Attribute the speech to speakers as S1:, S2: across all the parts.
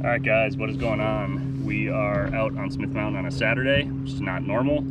S1: Alright guys, what is going on? We are out on Smith Mountain on a Saturday, which is not normal.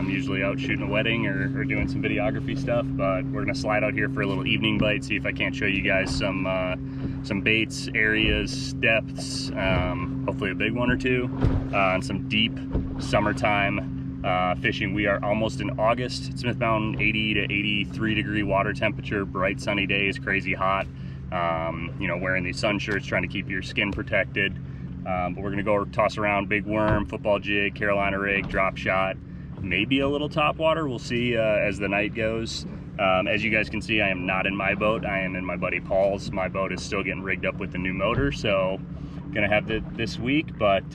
S1: Usually out shooting a wedding or doing some videography stuff, but we're gonna slide out here for a little evening bite, see if I can't show you guys some baits, areas, depths, hopefully a big one or two, and some deep summertime fishing. We are almost in August at Smith Mountain, 80 to 83 degree water temperature, bright sunny days, crazy hot. You know, wearing these sun shirts, trying to keep your skin protected. But we're gonna go toss around big worm, football jig, Carolina rig, drop shot, maybe a little top water. We'll see as the night goes. As you guys can see, I am not in my boat. I am in my buddy Paul's. My boat is still getting rigged up with the new motor, so gonna have it this week. But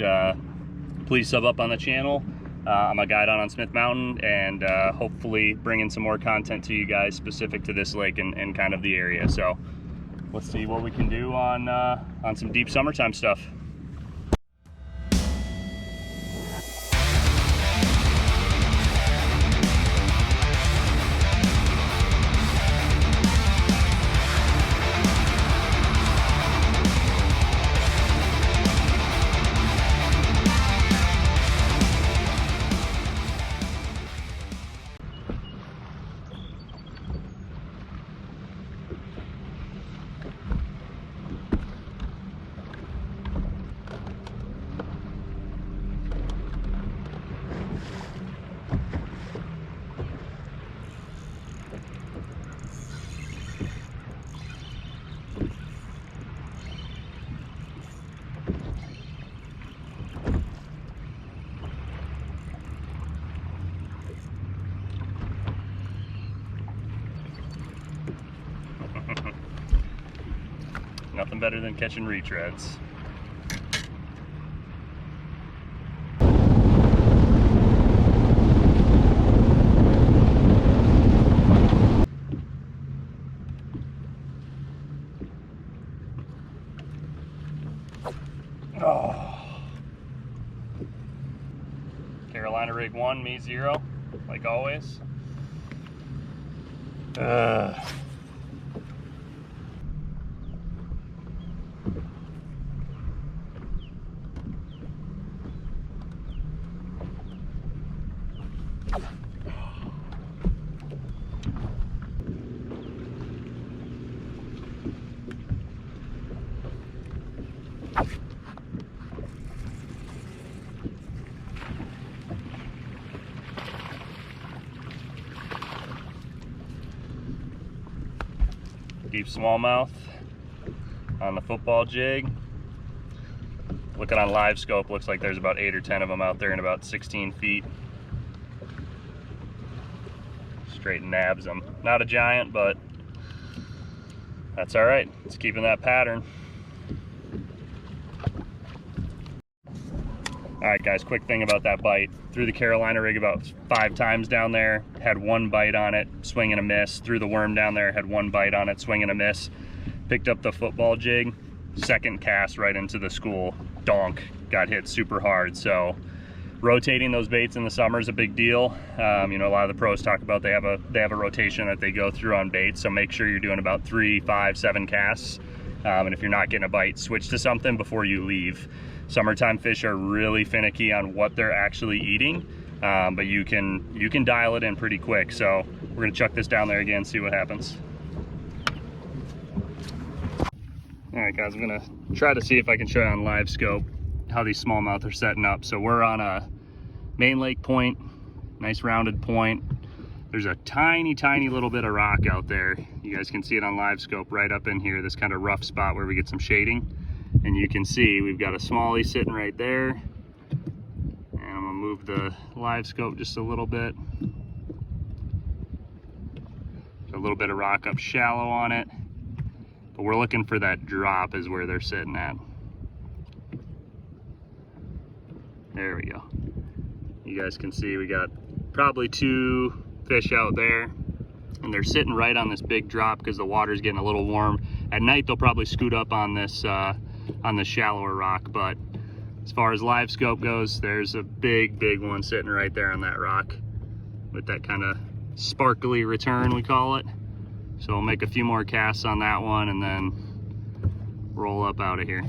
S1: please sub up on the channel. I'm a guide on Smith Mountain, and hopefully bringing some more content to you guys specific to this lake and kind of the area. So let's see what we can do on some deep summertime stuff. Nothing better than catching retreads. Oh. Carolina rig 1, me 0, like always. Deep smallmouth on the football jig. Looking on live scope, looks like there's about 8 or 10 of them out there in about 16 feet. Straight nabs them. Not a giant, but that's all right. It's keeping that pattern. All right guys, quick thing about that bite. Threw the Carolina rig about 5 times down there, had 1 bite on it, swing and a miss. Threw the worm down there, had 1 bite on it, swing and a miss. Picked up the football jig, second cast right into the school, donk, got hit super hard. So rotating those baits in the summer is a big deal. You know, a lot of the pros talk about they have a rotation that they go through on baits, so make sure you're doing about 3, 5, 7 casts. And if you're not getting a bite, switch to something before you leave. Summertime fish are really finicky on what they're actually eating, but you can dial it in pretty quick. So we're gonna chuck this down there again, see what happens. All right guys, I'm gonna try to see if I can show you on live scope how these smallmouth are setting up. So we're on a main lake point, nice rounded point. There's a tiny little bit of rock out there. You guys can see it on live scope right up in here, this kind of rough spot where we get some shading. And you can see we've got a smallie sitting right there. And I'm gonna move the live scope just a little bit. A little bit of rock up shallow on it. But we're looking for that drop is where they're sitting at. There we go. You guys can see we got probably 2 fish out there. And they're sitting right on this big drop because the water's getting a little warm. At night they'll probably scoot up on this on the shallower rock, but as far as live scope goes, there's a big one sitting right there on that rock with that kind of sparkly return, we call it. So we'll make a few more casts on that one and then roll up out of here.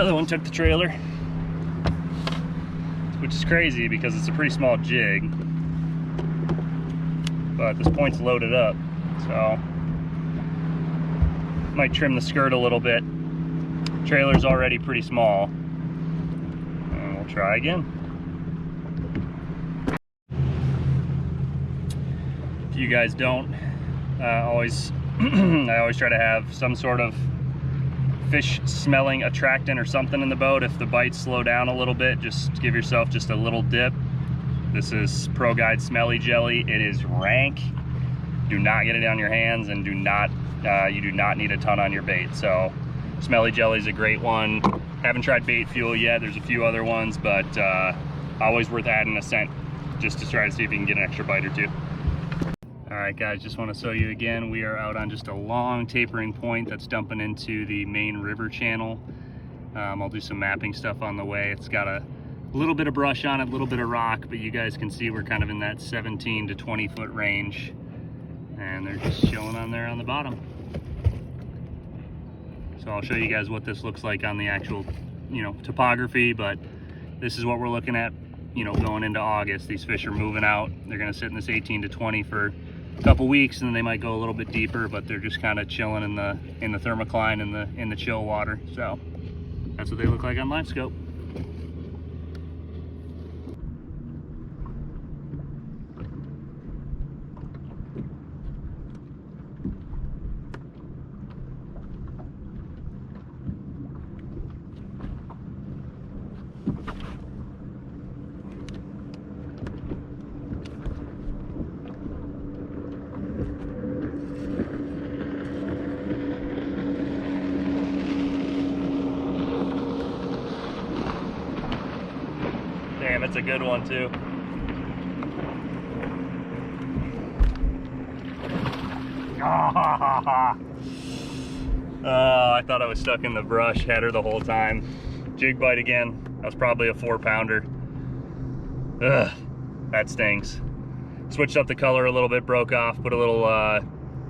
S1: Another one took the trailer, which is crazy because it's a pretty small jig, but this point's loaded up, so might trim the skirt a little bit. Trailer's already pretty small, and we'll try again. If you guys don't, I always try to have some sort of fish smelling attractant or something in the boat. If the bites slow down a little bit, just give yourself just a little dip. This is Pro Guide Smelly Jelly. It is rank. Do not get it on your hands, and you do not need a ton on your bait. So Smelly Jelly is a great one. Haven't tried bait fuel yet. There's a few other ones, but always worth adding a scent just to try to see if you can get an extra bite or two. All right, guys, just want to show you again, we are out on just a long tapering point that's dumping into the main river channel. I'll do some mapping stuff on the way. It's got a little bit of brush on it, a little bit of rock, but you guys can see we're kind of in that 17 to 20 foot range, and they're just chilling on there on the bottom. So I'll show you guys what this looks like on the actual, topography, but this is what we're looking at, going into August. These fish are moving out. They're gonna sit in this 18 to 20 for a couple weeks, and then they might go a little bit deeper, but they're just kind of chilling in the thermocline, in the chill water. So that's what they look like on live scope. Damn, it's a good one too. Oh, I thought I was stuck in the brush, had her the whole time. Jig bite again. That was probably a 4-pounder. Ugh, that stings. Switched up the color a little bit, broke off, put a little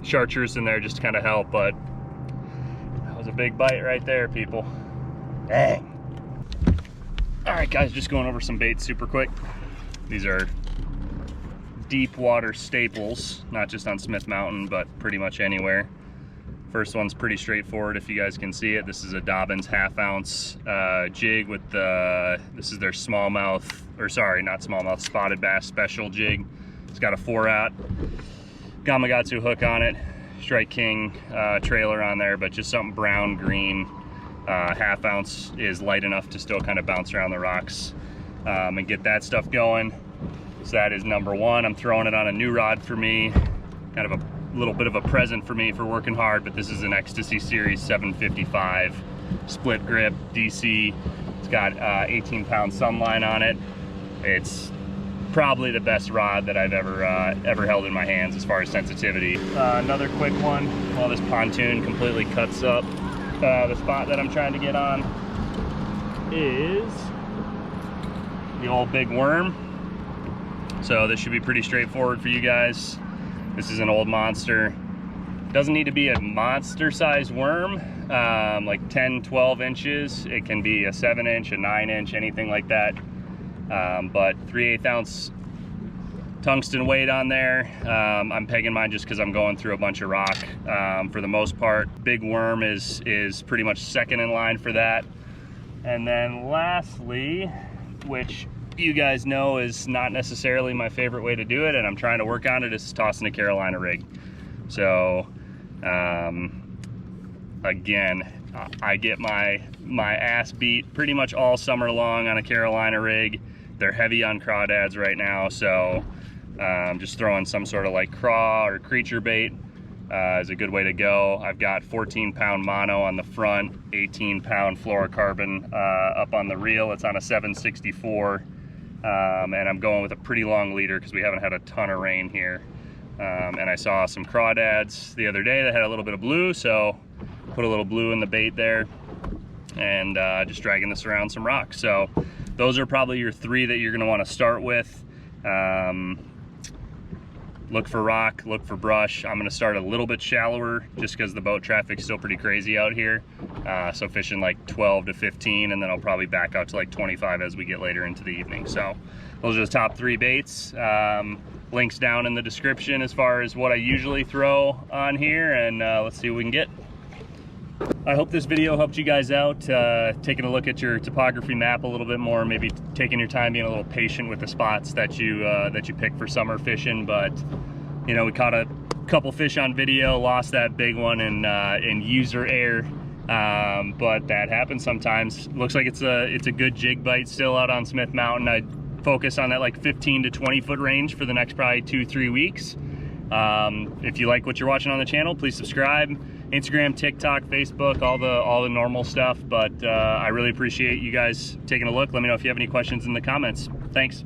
S1: chartreuse in there just to kind of help, but that was a big bite right there, people. Dang. All right, guys, just going over some baits super quick. These are deep water staples, not just on Smith Mountain, but pretty much anywhere. First one's pretty straightforward if you guys can see it. This is a Dobyns half-ounce jig with this is their smallmouth, or sorry, not smallmouth, spotted bass special jig. It's got a 4-aught Gamakatsu hook on it, Strike King trailer on there, but just something brown, green. Half-ounce is light enough to still kind of bounce around the rocks and get that stuff going. So that is number one. I'm throwing it on a new rod for me, kind of a little bit of a present for me for working hard, but this is an Xtasy Series 755 split grip DC. It's got 18-pound Sunline on it. It's probably the best rod that I've ever held in my hands as far as sensitivity. Another quick one, while this pontoon completely cuts up the spot that I'm trying to get on, is the old big worm. So this should be pretty straightforward for you guys. This is an old monster. Doesn't need to be a monster-sized worm, like 10, 12 inches. It can be a 7-inch, a 9-inch, anything like that. But 3/8 ounce tungsten weight on there. I'm pegging mine just because I'm going through a bunch of rock for the most part. Big worm is pretty much second in line for that. And then lastly, which you guys know is not necessarily my favorite way to do it, and I'm trying to work on it, is tossing a Carolina rig. So again, I get my ass beat pretty much all summer long on a Carolina rig. They're heavy on crawdads right now, so just throwing some sort of like craw or creature bait is a good way to go. I've got 14-pound mono on the front, 18-pound fluorocarbon up on the reel. It's on a 764, and I'm going with a pretty long leader because we haven't had a ton of rain here. And I saw some crawdads the other day that had a little bit of blue, so put a little blue in the bait there, and just dragging this around some rocks. So those are probably your three that you're going to want to start with. look for rock, look for brush. I'm gonna start a little bit shallower just because the boat traffic's still pretty crazy out here. So fishing like 12 to 15, and then I'll probably back out to like 25 as we get later into the evening. So those are the top 3 baits. Links down in the description as far as what I usually throw on here, and let's see what we can get. I hope this video helped you guys out, taking a look at your topography map a little bit more, maybe taking your time, being a little patient with the spots that you pick for summer fishing. But you know, we caught a couple fish on video, lost that big one in user error, but that happens sometimes. Looks like it's a good jig bite still out on Smith Mountain. I'd focus on that like 15 to 20 foot range for the next probably 2-3 weeks. If you like what you're watching on the channel, please subscribe. Instagram, TikTok, Facebook, all the normal stuff. But I really appreciate you guys taking a look. Let me know if you have any questions in the comments. Thanks.